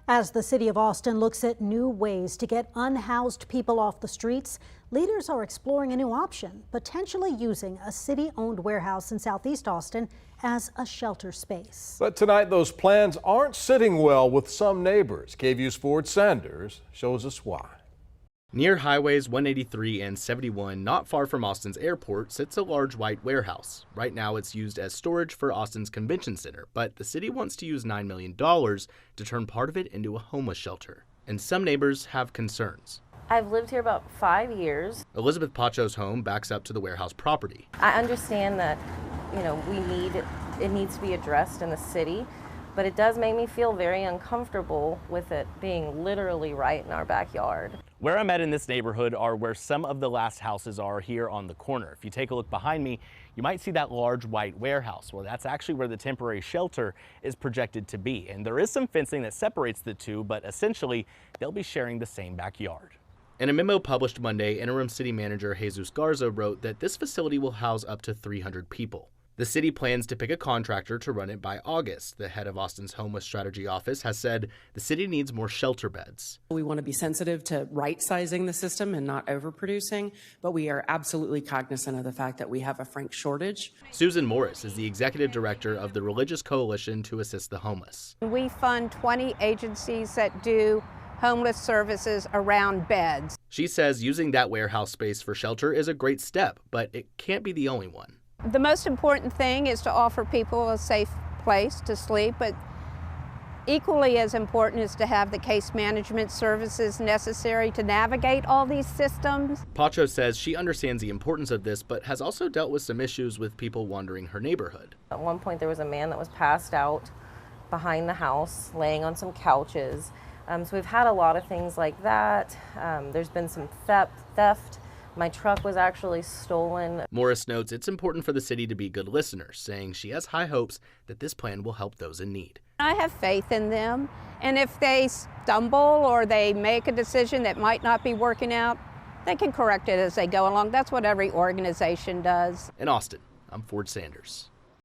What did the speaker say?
As the city of Austin looks at new ways to get unhoused people off the streets, leaders are exploring a new option, potentially using a city-owned warehouse in Southeast Austin as a shelter space. But tonight, those plans aren't sitting well with some neighbors. KVUE's Ford Sanders shows us why. Near highways 183 and 71, not far from Austin's airport, sits a large white warehouse. Right now it's used as storage for Austin's convention center, but the city wants to use $9 million to turn part of it into a homeless shelter. And some neighbors have concerns. I've lived here about 5 years. Elizabeth Pacho's home backs up to the warehouse property. I understand that, it needs to be addressed in the city, but it does make me feel very uncomfortable with it being literally right in our backyard. Where I'm at in this neighborhood are where some of the last houses are here on the corner. If you take a look behind me, you might see that large white warehouse. Well, that's actually where the temporary shelter is projected to be. And there is some fencing that separates the two, but essentially they'll be sharing the same backyard. In a memo published Monday, interim city manager Jesus Garza wrote that this facility will house up to 300 people. The city plans to pick a contractor to run it by August. The head of Austin's Homeless Strategy Office has said the city needs more shelter beds. We want to be sensitive to right-sizing the system and not overproducing, but we are absolutely cognizant of the fact that we have a frank shortage. Susan Morris is the executive director of the Religious Coalition to Assist the Homeless. We fund 20 agencies that do homeless services around beds. She says using that warehouse space for shelter is a great step, but it can't be the only one. The most important thing is to offer people a safe place to sleep, but equally as important is to have the case management services necessary to navigate all these systems. Pacho says she understands the importance of this, but has also dealt with some issues with people wandering her neighborhood. At one point there was a man that was passed out behind the house, laying on some couches. So we've had a lot of things like that. There's been some theft. My truck was actually stolen. Morris notes it's important for the city to be good listeners, saying she has high hopes that this plan will help those in need. I have faith in them, and if they stumble or they make a decision that might not be working out, they can correct it as they go along. That's what every organization does. In Austin, I'm Ford Sanders.